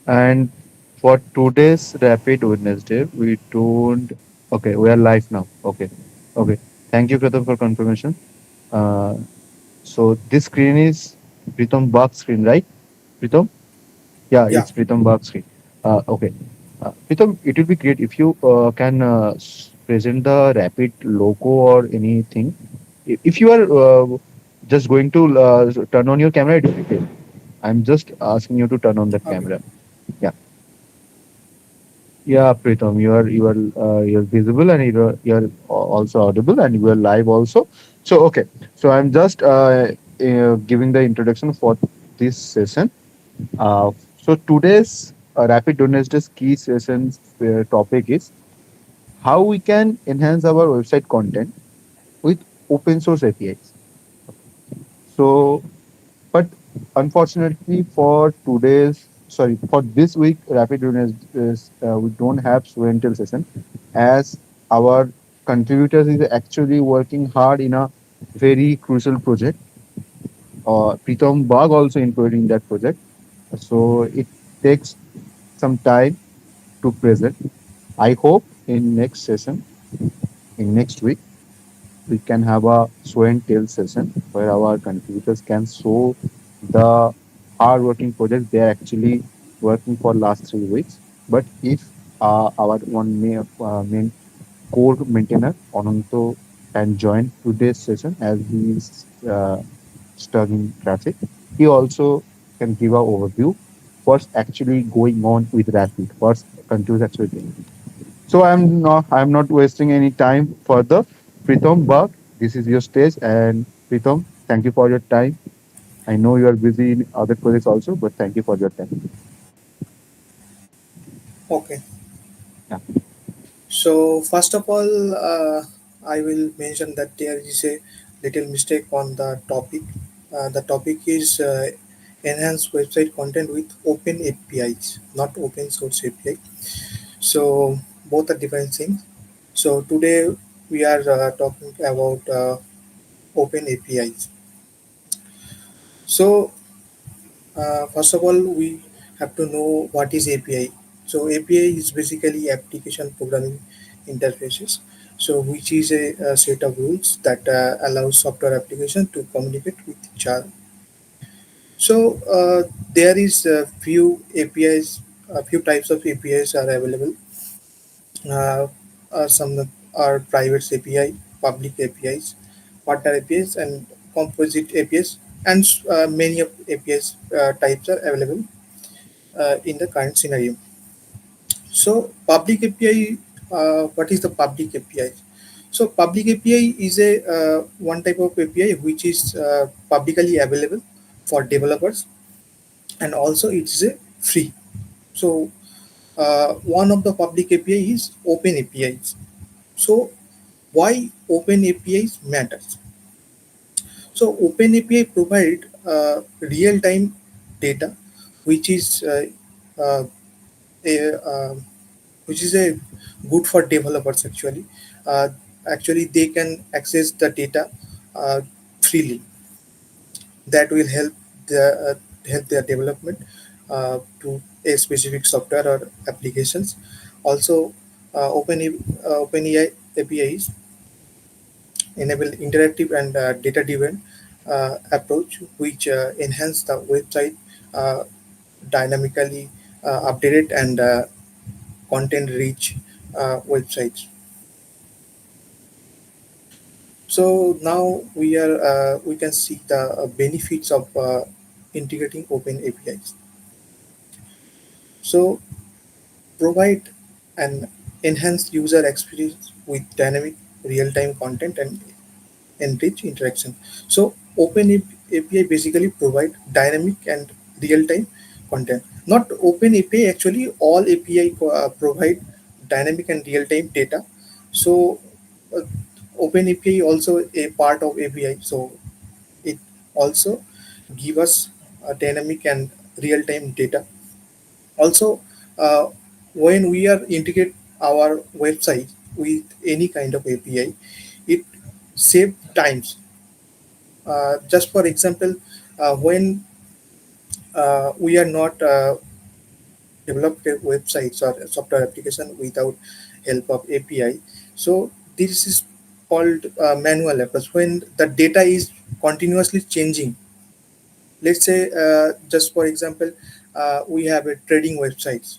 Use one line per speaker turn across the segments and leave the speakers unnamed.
And for today's Rapid Wednesday, we don't. Okay, we are live now. Okay, okay. Thank you, Pratham, for confirmation. Uh, so this screen is Pritam Bag screen, right? Pritam? Yeah,
Yeah.
it's Pritam Bag screen. Okay. Pritam, it will be great if you can present the Rapid logo or anything. If you are just going to turn on your camera, it will be great. I'm just asking you to turn on that
Okay.
camera. Yeah. Yeah, Pritam, you're visible and you're also audible and you are live also. So okay, so I'm just giving the introduction for this session. So today's Rapid Wednesday's key sessions topic is how we can enhance our website content with open source APIs. So but unfortunately, for for this week, Rapid Run is we don't have show and tell session as our contributors is actually working hard in a very crucial project. Pritam Bag also included in that project. So it takes some time to present. I hope in next session, in next week, we can have a show and tell session where our contributors can show the hard working projects they are actually working for last 3 weeks. But if our main core maintainer Ananto can join today's session as he is stuck in traffic, he also can give a overview what's actually going on with Rapid, what's controls actually doing. So I'm not wasting any time further. Pritam Bag, this is your stage, and Pritam, thank you for your time. I know you are busy in other projects also, but thank you for your time.
Okay.
Yeah.
So first of all, I will mention that there is a little mistake on the topic. The topic is enhanced website content with open APIs, not open source API. So both are different things. So today we are talking about open APIs. So first of all, we have to know what is API. So API is basically application programming interfaces. So which is a set of rules that allows software application to communicate with each other. So there is a few APIs, a few types of APIs are available. Uh, some are private API, public APIs, partner APIs, and composite APIs, and many of APIs types are available in the current scenario. So public API, what is the public API? So public API is a one type of API which is publicly available for developers, and also it is a free. So one of the public API is open APIs. So why open APIs matters? So open API provide real time data, which is uh, a which is a good for developers actually. uh, Actually they can access the data uh, freely. That will help their development to a specific software or applications. Also OpenAI APIs enable interactive and data driven approach which enhance the website uh, dynamically updated and content rich websites. So now we can see the benefits of integrating open APIs. So provide an enhanced user experience with dynamic real-time content and enrich interaction. So open API basically provide dynamic and real-time content. Not open API actually, all API provide dynamic and real-time data. So uh, open API also a part of API. So it also give us dynamic and real-time data. Also, uh, when we are integrate our website with any kind of API, it save times. Just for example, when we are not develop websites or software application without help of API. So this is called manual approach. When the data is continuously changing, let's say just for example, we have a trading websites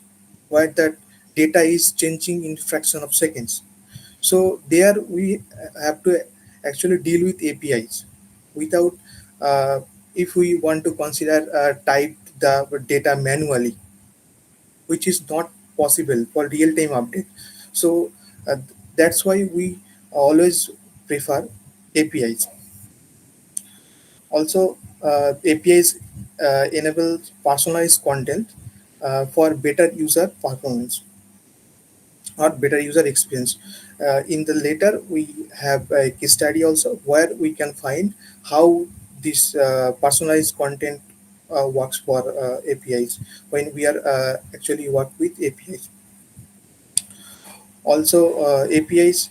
where that data is changing in fraction of seconds. So there we have to actually deal with APIs without uh, if we want to consider type the data manually, which is not possible for real time update. So uh, that's why we always prefer APIs. Also, APIs enable personalized content for better user performance or better user experience. In the later, we have a case study also where we can find how this personalized content works for APIs when we are actually work with APIs. Also, APIs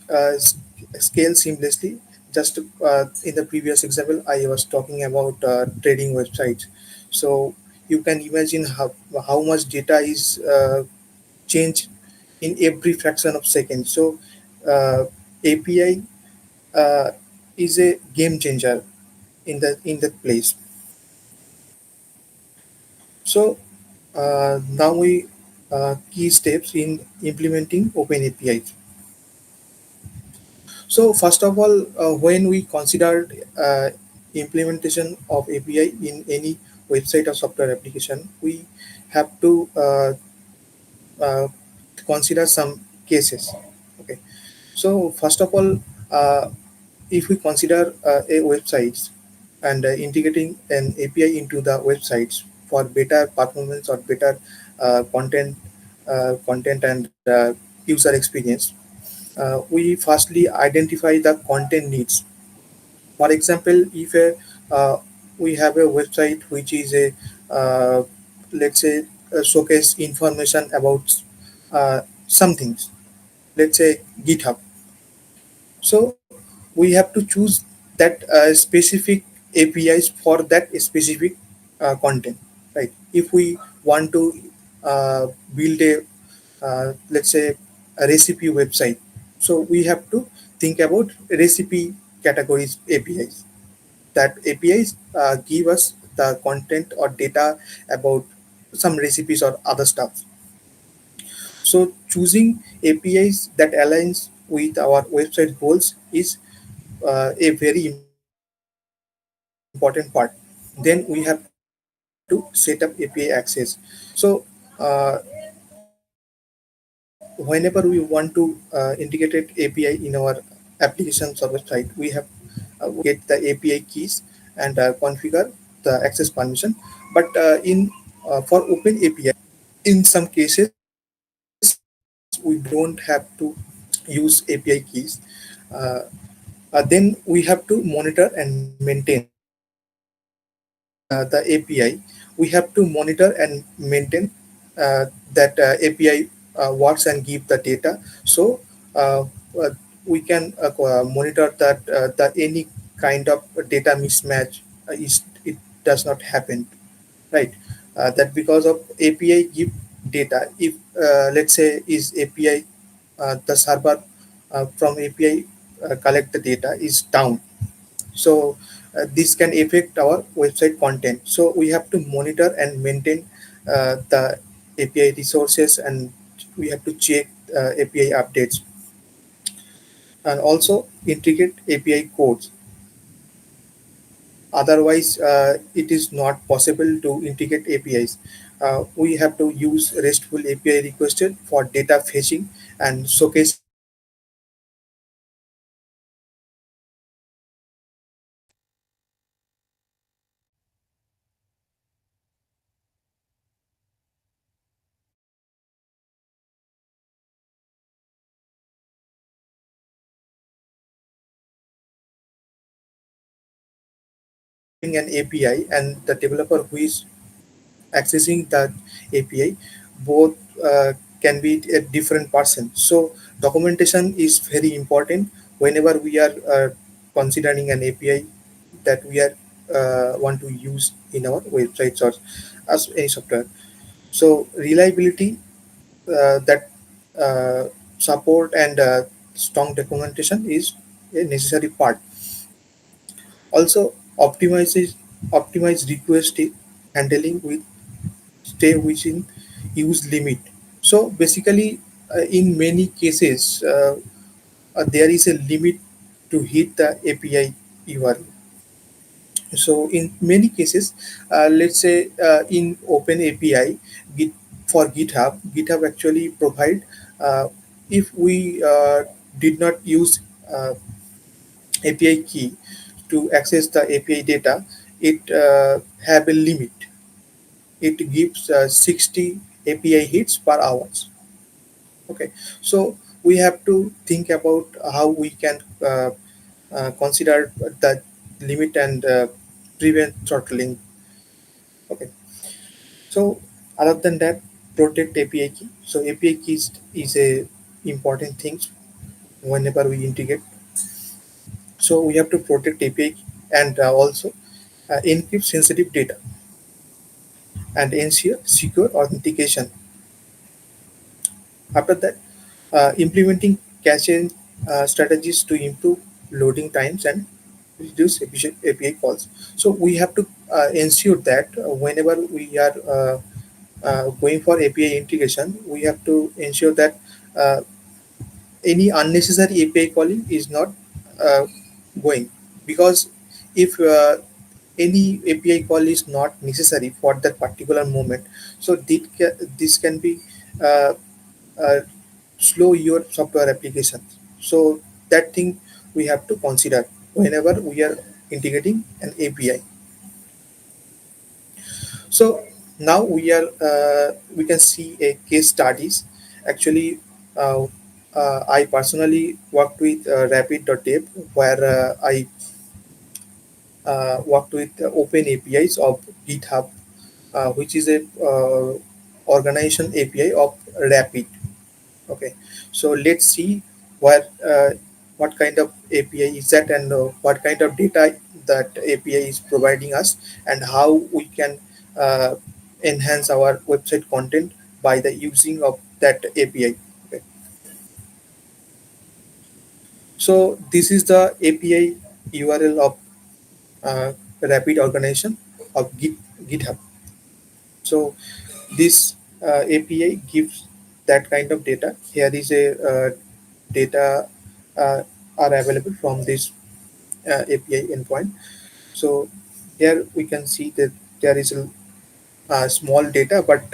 scale seamlessly. Just in the previous example, I was talking about trading websites. So you can imagine how much data is changed in every fraction of second. So API uh, is a game changer in that place. So now we key steps in implementing Open APIs. So first of all, when we consider implementation of API in any website or software application, we have to uh, consider some cases. Okay. So first of all, uh, if we consider a websites and integrating an API into the websites for better performance or better content and user experience, we firstly identify the content needs. For example, if we have a website which is a let's say showcase information about some things, let's say GitHub. So we have to choose that specific APIs for that specific content, right? If we want to build a let's say a recipe website, so we have to think about recipe categories APIs. That APIs give us the content or data about some recipes or other stuff. So choosing APIs that aligns with our website goals is a very important part. Then we have to set up API access. So whenever we want to integrate API in our applications or website, we have we get the API keys and configure the access permission. But for Open API, in some cases we don't have to use API keys. Then we have to monitor and maintain the API. We have to monitor and maintain that API works and give the data. So uh, uh, we can monitor that the any kind of data mismatch it does not happen, right? That because of API give data. If let's say is API the server from API collect the data is down, so this can affect our website content. So we have to monitor and maintain the API resources, and we have to check API updates and also integrate API codes. Otherwise, it is not possible to integrate APIs. We have to use RESTful API requested for data fetching and showcasing information about some recipes. So having an API and the developer who is accessing that API, both can be a different person. So documentation is very important whenever we are considering an API that we are want to use in our websites or as any software. So reliability, that uh, support and strong documentation is a necessary part. Also, optimize request handling with stay within use limit. So basically, in many cases, there is a limit to hit the API URL. So in many cases, let's say in Open API, Git, for GitHub actually provide, if we did not use API key to access the API data, it have a limit. It gives 60 API hits per hours. Okay, so we have to think about how we can consider the limit and prevent throttling. Okay, so other than that, protect API key. So API keys is a important thing whenever we integrate. So we have to protect API key and also encrypt sensitive data and ensure secure authentication. After that, implementing caching strategies to improve loading times and reduce efficient API calls. So we have to ensure that whenever we are going for API integration, we have to ensure that uh, any unnecessary API calling is not uh, going, because if any API call is not necessary for that particular moment, so this can be uh, uh, slow your software application. So that thing we have to consider whenever we are integrating an API. So now we can see a case studies. Actually, uh, I personally worked with Rapid.dev, where I worked with open APIs of GitHub, which is a organization API of Rapid. Okay, so let's see what kind of API is that, and what kind of data that API is providing us, and how we can uh, enhance our website content by the using of that API. Okay. So this is the API URL of Rapid organization of GitHub. So this API gives that kind of data. Here is a data uh, are available from this API endpoint. So here we can see that there is a small data, but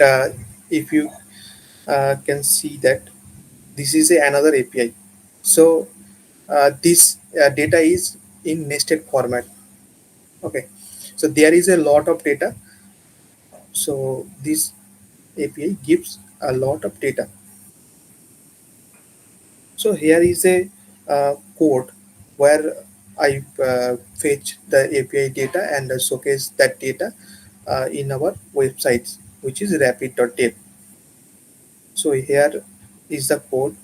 if you can see that this is another API. So this data is in nested format. Okay, so there is a lot of data. So this API gives a lot of data. So here is a code where I fetch the API data and showcase that data in our websites, which is rapid.dev. So here is the code.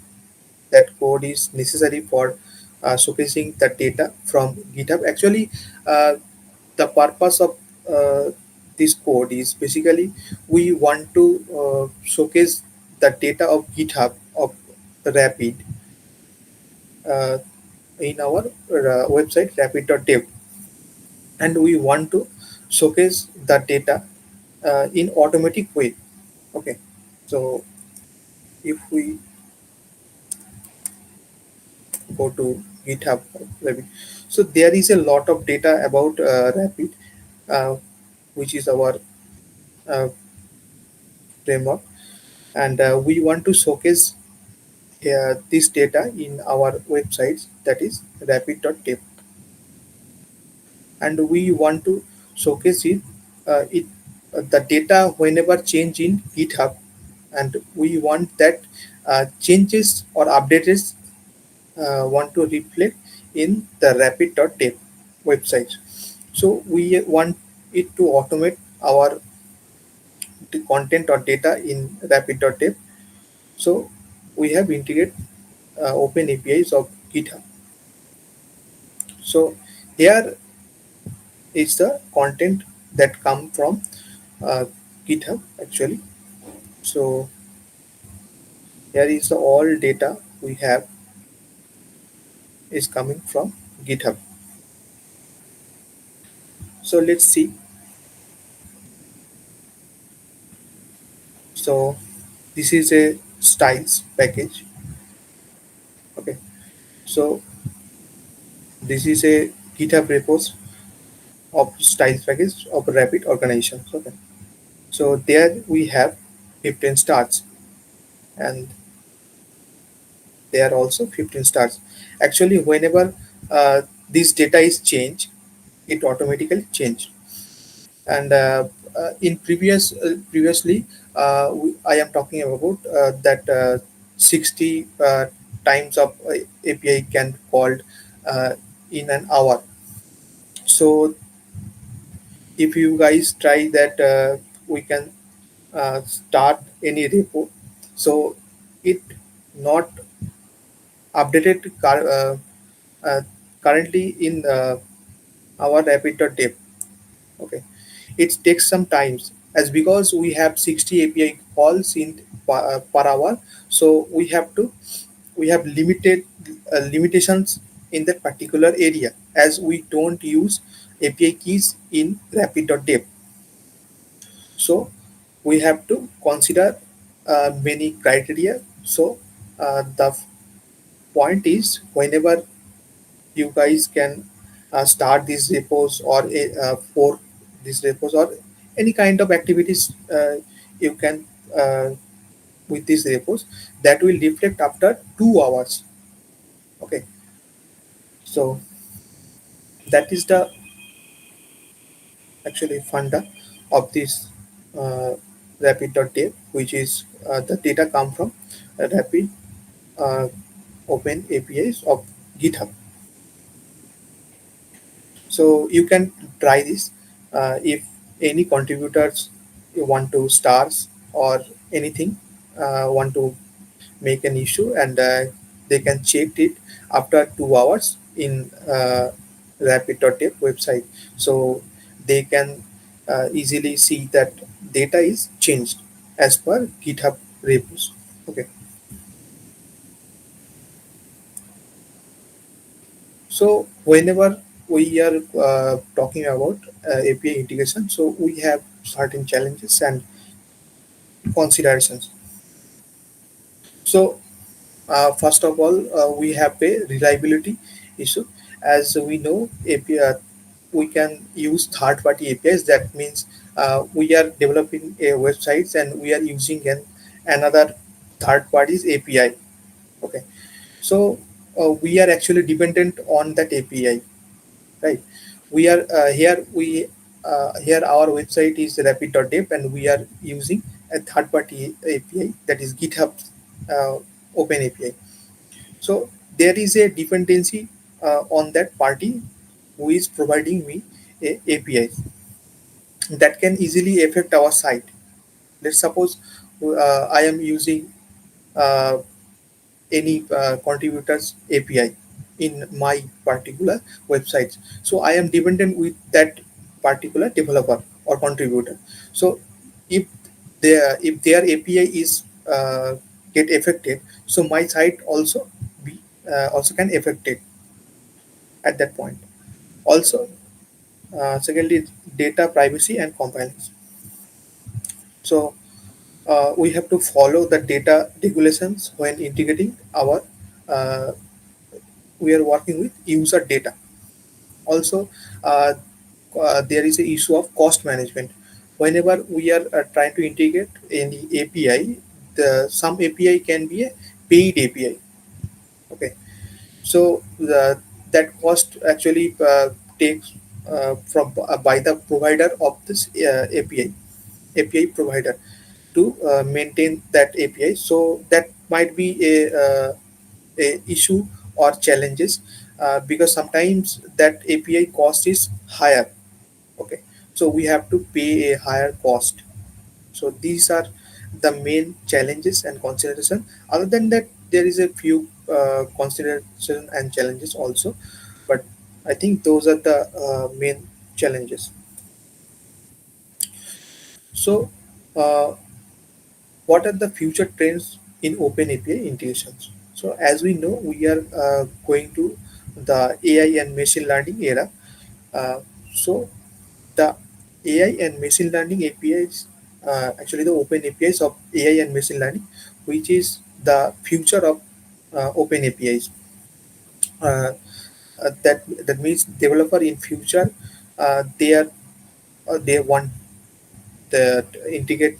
That code is necessary for showcasing the data from GitHub. Actually, uh, the purpose of this code is basically we want to showcase the data of GitHub of Rapid uh, in our website rapid.dev, and we want to showcase the data in automatic way. Okay, so if we go to GitHub Rapid, so there is a lot of data about Rapid, uh, which is our uh, framework, and we want to showcase this data in our websites, that is rapid.dev, and we want to showcase it the data whenever change in GitHub, and we want that changes or updates want to reflect in the rapid.dev website. So we want it to automate our content or data in rapid.dev. So we have integrated open APIs of GitHub. So here is the content that come from uh, GitHub actually. So here is the all data we have is coming from GitHub. So let's see. So this is a styles package. Okay. So this is a GitHub repos of styles package of Rapid organizations. Okay. So there we have 15 stars, and there are also 15 stars. Actually, whenever this data is changed, it automatically change. And in previously, I am talking about that 60 times of API can called uh, in an hour. So if you guys try that, we can start any repo. So it not updated uh, currently in our Rapid.dev. Okay, it takes some times as because we have 60 API calls in per hour. So we have limited limitations in that particular area, as we don't use API keys in Rapid.dev. So we have to consider many criteria. So the point is, whenever you guys can start these repos or for these repos or any kind of activities, you can uh, with these repos, that will reflect after 2 hours. Okay, so that is the actually funda of this uh, rapid.dev, which is the data come from rapid uh, open APIs of GitHub. So you can try this if any contributors you want to stars or anything, want to make an issue, and they can check it after 2 hours in rapid.dev website. So they can easily see that data is changed as per GitHub repos. Okay. So whenever we are talking about API integration, so we have certain challenges and considerations. So first of all, we have a reliability issue. As we know, API, we can use third-party APIs. That means we are developing a websites and we are using another third party's API. Okay, so we are actually dependent on that API, right? We are here our website is rapid.dev, and we are using a third party API, that is GitHub uh, open API. So there is a dependency on that party who is providing me a API that can easily affect our site. Let's suppose I am using uh, any contributors API in my particular websites. So I am dependent with that particular developer or contributor. So if their API is get affected, so my site also be also can affected at that point. Also, secondly, data privacy and compliance. So we have to follow the data regulations when integrating our uh, we are working with user data. Also, uh, there is a issue of cost management. Whenever we are trying to integrate any API, the some API can be a paid API. Okay, so that cost actually takes from by the provider of this API provider to maintain that API. So that might be a issue or challenges, because sometimes that API cost is higher. Okay, so we have to pay a higher cost. So these are the main challenges and consideration. Other than that, there is a few consideration and challenges also, but I think those are the main challenges. So uh, what are the future trends in open API integrations? So as we know, we are going to the AI and machine learning era. Uh, so the AI and machine learning APIs, actually the open APIs of AI and machine learning, which is the future of open APIs. Uh, that means developer in future, they want the integrate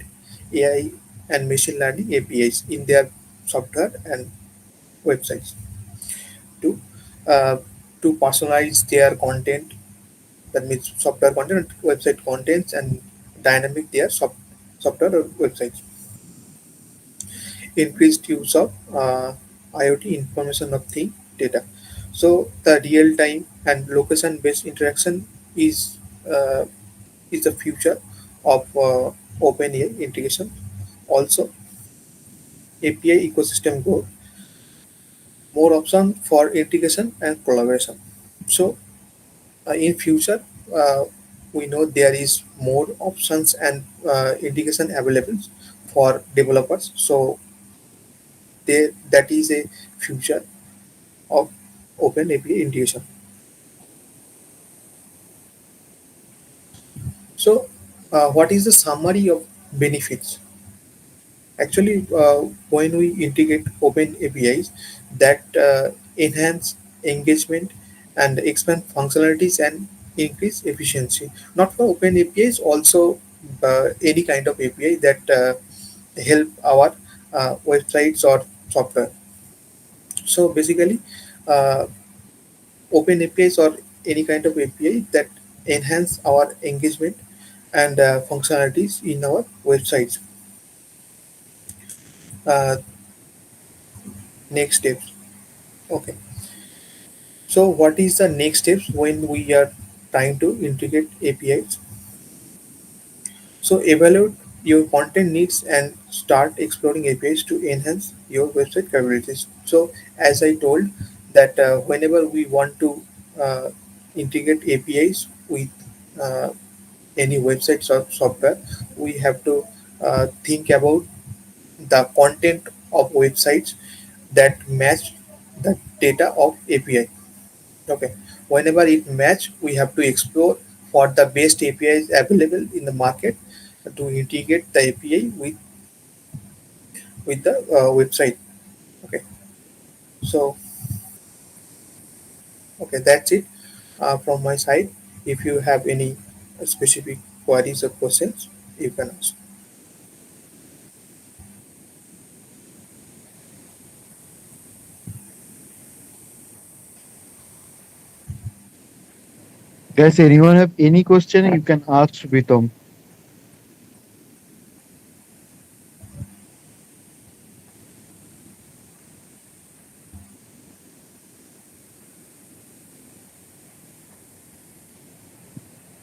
AI and machine learning APIs in their software and websites to uh, to personalize their content. That means software content, website contents, and dynamic their software or websites. Increased use of IoT, information of thing data. So the real time and location based interaction is uh, is the future of OpenAI integration. Also, API ecosystem growth, more option for integration and collaboration. So in future, uh, we know there is more options and integration available for developers. So that is a future of open API integration. So what is the summary of benefits? Actually, when we integrate open APIs that enhance engagement and expand functionalities and increase efficiency. Not for open APIs, also any kind of API that help our websites or software. So basically, uh, open APIs or any kind of API that enhance our engagement and functionalities in our websites. Uh, Next steps. Okay. So what is the next steps when we are trying to integrate APIs? So evaluate your content needs and start exploring APIs to enhance your website capabilities. So as I told that whenever we want to uh, integrate APIs with uh, any websites or software, we have to think about the content of websites that match the data of API. Okay. Whenever it match, we have to explore for the best APIs available in the market to integrate the API with the website. Okay. So okay, that's it from my side. If you have any specific queries or questions, you can ask.
Guys, anyone have any question? You can ask Pritam.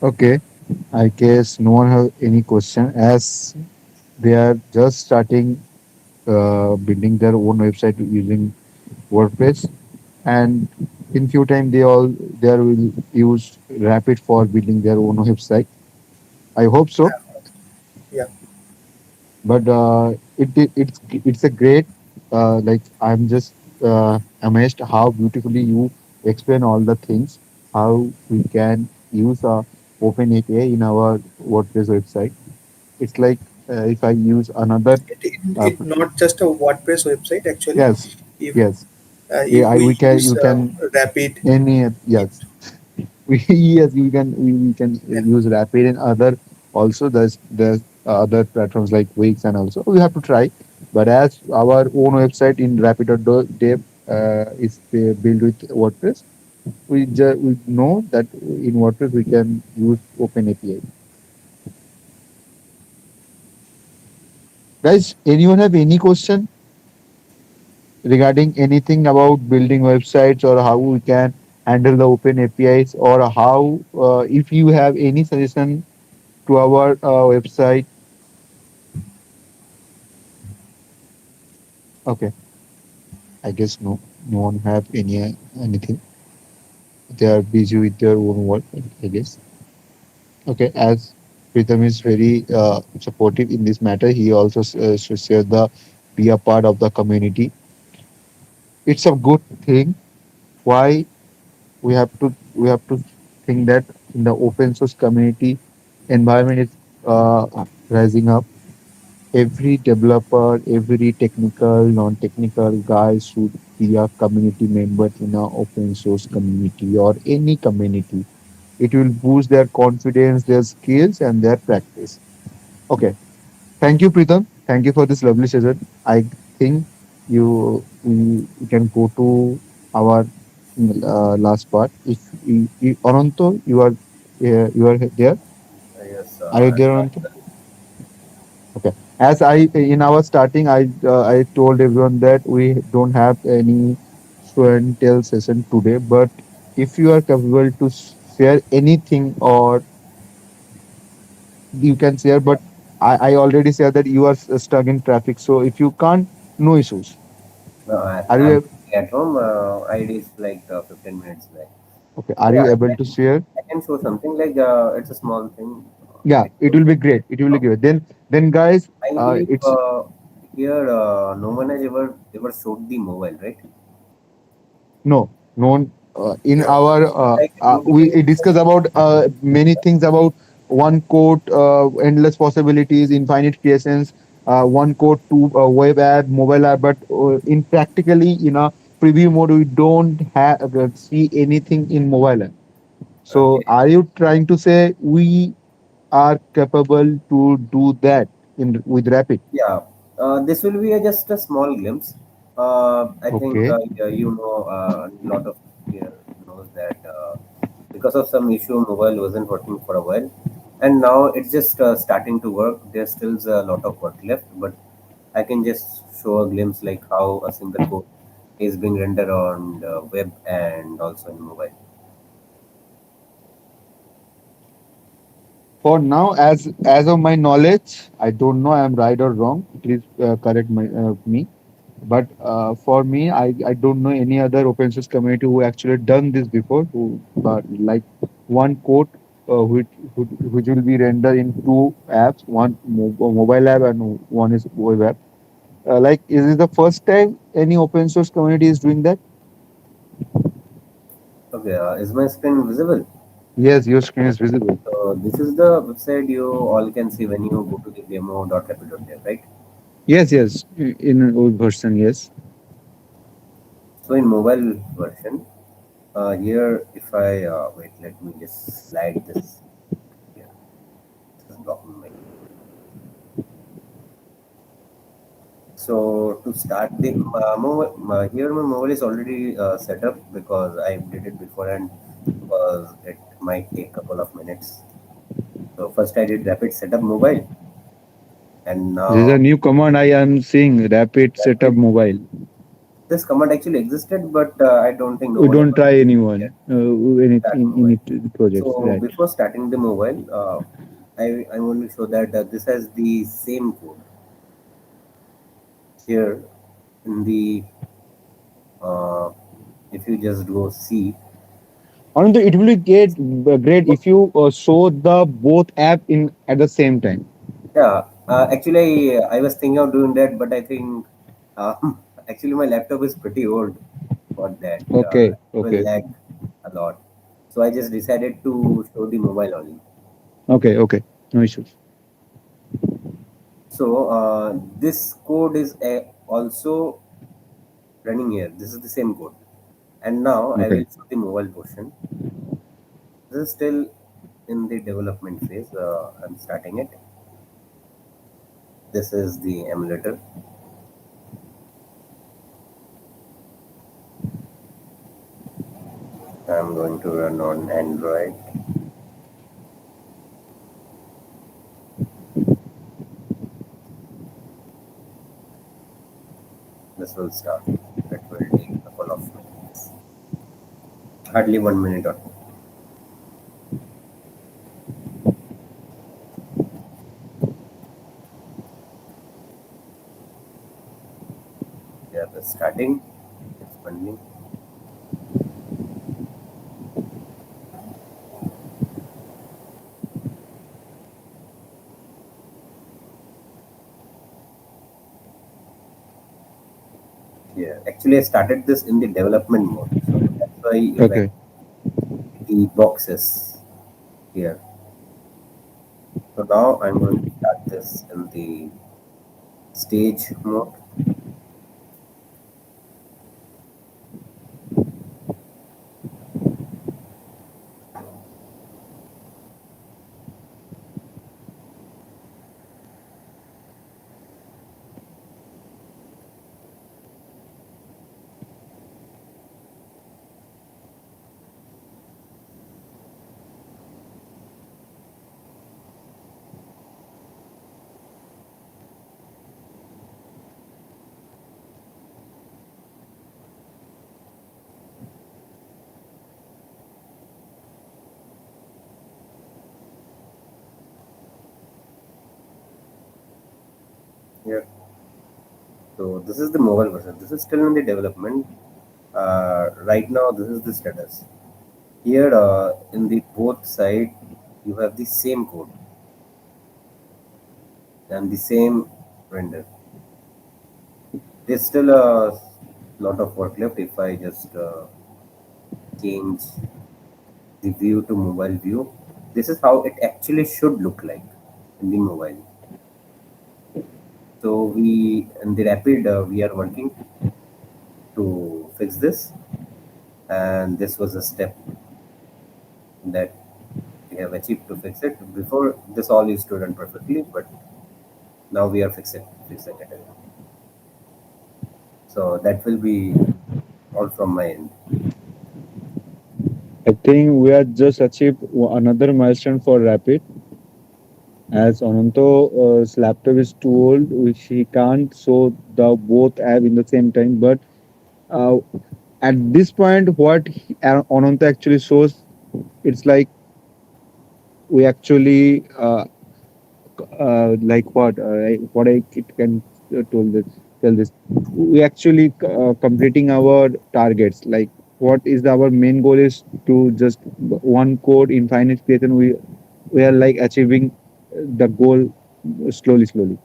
Okay, I guess no one have any question as they are just starting building their own website using WordPress, and in few time they will use Rapid for building their own website. I hope so.
Yeah. Yeah.
But it's a great like I'm just amazed how beautifully you explain all the things, how we can use open API in our WordPress website. It's like if I use another
It not just a WordPress website actually.
yes,
If
yes, yeah,
if we
we can
use
you can
Rapid,
any yes, yes, we can
yeah,
use Rapid and other also. There's other platforms like Wix, and also we have to try. But as our own website in Rapid.dev is built with WordPress, we know that in WordPress we can use Open API. Guys, anyone have any question regarding anything about building websites or how we can handle the Open APIs, or how if you have any suggestion to our website. Okay, I guess no one have anything. They are busy with their own work, I guess. Okay, as Pritam is very supportive in this matter. He also should share the be a part of the community. It's a good thing. Why we have to think that in the open source community environment is rising up. Every developer, every technical, non-technical guy should be a community member in a open source community or any community. It will boost their confidence, their skills, and their practice. Okay. Thank you, Pritam. Thank you for this lovely session. I think we can go to our last part. If Ananto, you are there.
Yes,
Are you there, Ananto? Okay. As I in our starting, I told everyone that we don't have any show and tell session today. But if you are capable to share anything, or you can share. But I already said that you are stuck in traffic. So if you can't, no issues. Are
I'm
you
at home. ID is like 15 minutes back.
okay? Are
Yeah,
you able to share?
I can show something like it's a small thing.
Yeah, it will be great. It will be great. Then guys,
I believe
it's
here no one has ever showed the mobile, right?
no, no. In
Yeah.
our
Like
we
usually,
discuss about many things about one code, endless possibilities, infinite creations, one code, two web app, mobile app. But in practically in a preview mode, we don't have see anything in mobile app. So
okay.
are you trying to say we are capable to do that in with Rapid?
Yeah, this will be just a small glimpse. I think
Okay.
yeah, you know a lot of here knows that because of some issue, mobile wasn't working for a while, and now it's just starting to work. There's still a lot of work left, but I can just show a glimpse like how a single code is being rendered on the web and also in mobile.
For now, as of my knowledge, I don't know I'm right or wrong. Please correct me. But for me, I don't know any other open source community who actually done this before. Who like one code which will be rendered in two apps, one mobile app and one is web app. Like, is it the first time any open source community is doing that?
Okay, is my screen visible?
Yes, your screen is visible.
So this is the website you all can see when you go to the demo.rapid.dev, right?
Yes, yes, in old version, yes.
So in mobile version, here if I wait, let me just slide this here. This is blocking my. So to start the here my mobile is already set up because I did it before and because it might take couple of minutes. So first I did rapid setup mobile and
This is
now
a new command I am seeing. Rapid setup
rapid.
mobile.
This command actually existed, but I don't think no
We
one
don't
ever
try
used it yet.
anyone
Start
anything in
mobile.
it projects,
So
right?
before starting the mobile, I want to show that this has the same code here in the uh, if you just go see.
Anand, it will get great if you show the both app in at the same time.
Yeah, actually I was thinking of doing that, but I think actually my laptop is pretty old for that.
Okay,
It will
okay,
lag a lot. So I just decided to show the mobile only.
okay, okay. No issues.
So this code is also running here. This is the same code. And now I will
Okay.
show the mobile portion. This is still in the development phase. I'm starting it. This is the emulator. I'm going to run on Android. This will start. It will take a couple of minutes. Hardly 1 minute or two. Yeah, it's starting. It's pending. Yeah, actually, I started this in the development mode, so that's why you can
Okay.
see the boxes here. So now I'm going to start this in the stage mode. Here, so this is the mobile version. This is still in the development. Right now, this is the status. Here, in the both side, you have the same code and the same render. There's still a lot of work left. If I just change the view to mobile view, this is how it actually should look like in the mobile. So we in the Rapid we are working to fix this, and this was a step that we have achieved to fix it. Before this, all used to run perfectly, but now we are fixing it. So that will be all from my end.
I think we have just achieved another milestone for Rapid. As Ananto's laptop is too old, which he can't show the both app in the same time. But uh, at this point, Ananta actually shows, it's like we actually like what I it can told this tell this we actually completing our targets. Like what is our main goal is to just one code infinite creation. We are like achieving the goal slowly.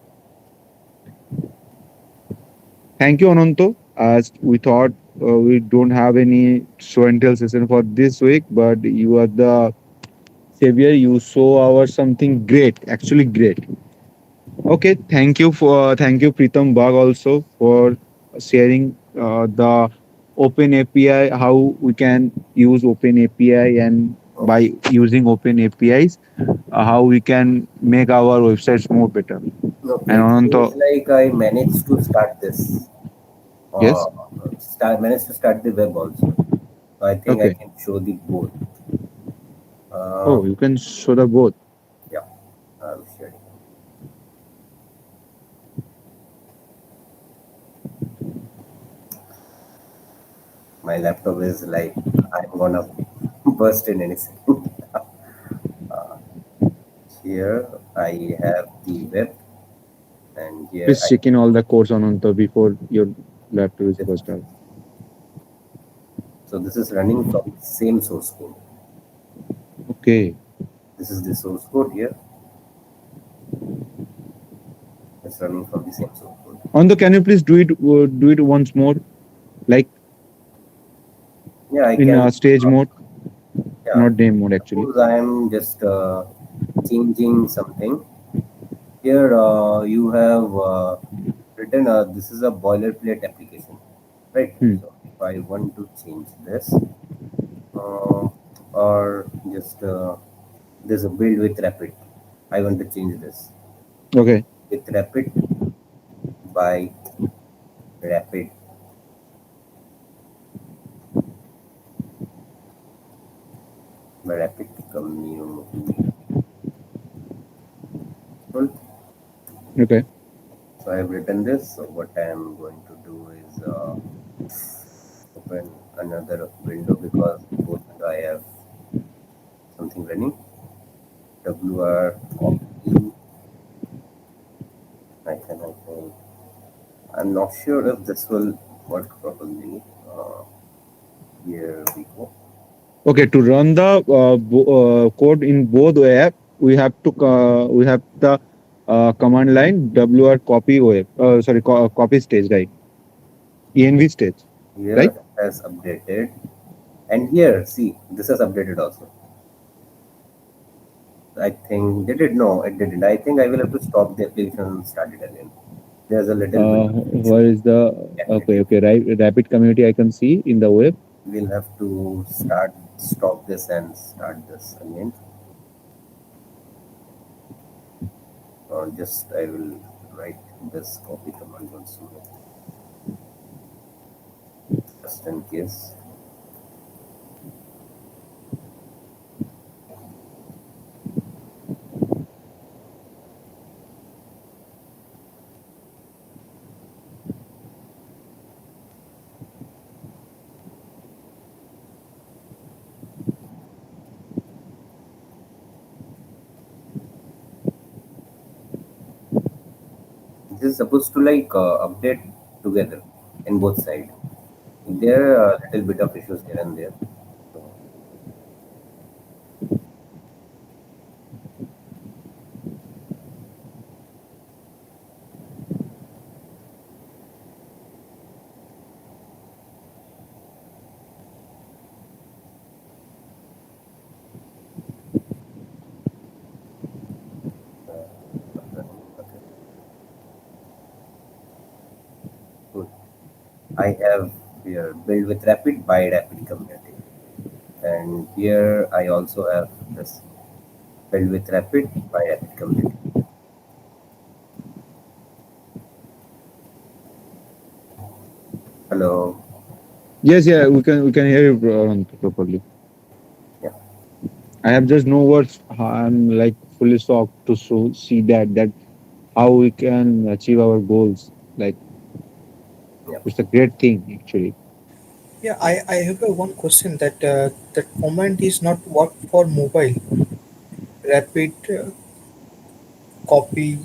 Thank you, Ananto. As we thought, we don't have any show and tell session for this week, but you are the savior. You show our something great, actually great. Okay, thank you Pritam Bag also for sharing the Open API, how we can use Open API, and
Okay.
by using Open APIs, how we can make our websites more better.
Okay,
And
it seems
Ananto,
like I managed to start this. Uh,
yes,
managed to start the web also. So I think I
okay.
can show the both. Uh,
Oh, you can show the both.
yeah, I'm sharing. My laptop is like I'm gonna burst in any second. Here I have the web, and here
Please
I
check in all the codes Ananto before your laptop is
this,
burst out.
so this is running from the same source code.
Okay.
This is the source code here. It's running from the same source code.
Ananto, can you please do it once more, like
Yeah, I
in
can.
stage
Uh,
mode,
yeah,
not game mode actually.
suppose I am just changing something. Here you have written this is a boilerplate application, right?
Hmm.
So if I want to change this, uh, or just there's a build with Rapid. I want to change this
Okay.
with Rapid by Rapid by Rapid community.
Okay.
So I have written this. So what I am going to do is open another window because both window I have something running. WR copy. I can. I'm not sure if this will work properly. Here we go.
Okay. To run the code in both app, we have the command line wr copy web. Sorry, copy stage, right? ENV stage,
Here
right?
it has updated, and here see this has updated also. I think did it? No, it didn't. I think I will have to stop the application and start it again. There's a little bit of issue.
Where is the okay,
Cognitive.
okay, right? Rapid community I can see in the web.
We'll have to stop this and start this again. Or just I will write this copy command also, just in case. This is supposed to like update together in both sides. There are a little bit of issues here and there. So, okay. Good. I have here build with Rapid by Rapid community, and here I also have this build with Rapid by Rapid community. Hello.
Yes, yeah, we can hear you properly.
Yeah.
I have just no words. I'm like fully shocked to see that how we can achieve our goals. Like
Yeah.
it's a great thing actually.
Yeah, I have a one question that that command is not work for mobile. Rapid copy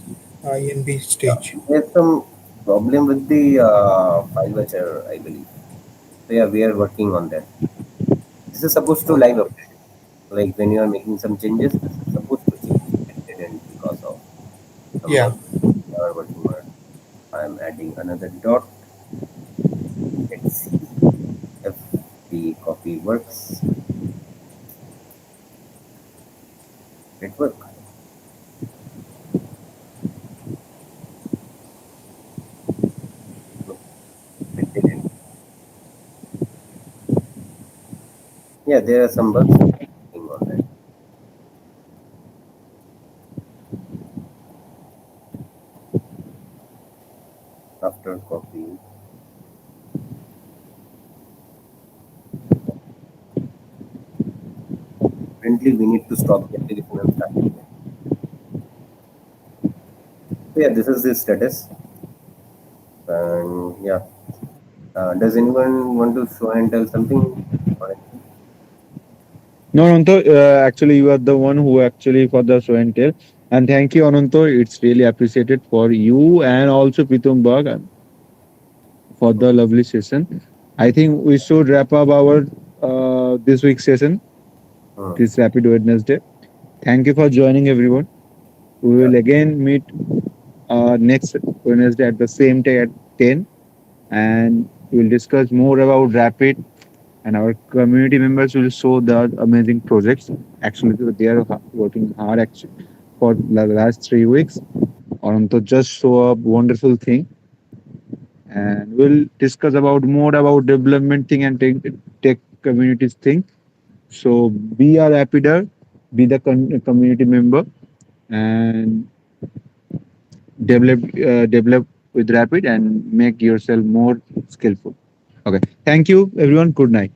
INB stage.
There's some problem with the file watcher, I believe. So yeah, we are working on that. This is supposed to live
Okay.
update. Like when you are making some changes, this is supposed to change. It didn't because of some
Yeah.
bug. We are working on it. I am adding another dot. Let's see if the copy works. It worked. No, it didn't. Yeah, there are some bugs. We are working on that. After copy, currently we need to stop the application and start it again. So yeah, this is the status. And yeah, does anyone want to show and tell something or anything?
No, Ananto, actually, you are the one who actually for the show and tell. And thank you, Ananto. It's really appreciated for you and also Pritam Bag for the lovely session. I think we should wrap up our this week's session,
Hmm.
this Rapid Wednesday. Thank you for joining, everyone. We
Yeah,
will again meet next Wednesday at the same time at 10, and we'll discuss more about Rapid, and our community members will show the amazing projects. Actually, they are working hard actually for the last 3 weeks on to just show a wonderful thing, and we'll discuss about more about development thing and tech communities thing. So be a rapider, be the community member, and develop with Rapid and make yourself more skillful. Okay, thank you everyone. Good night.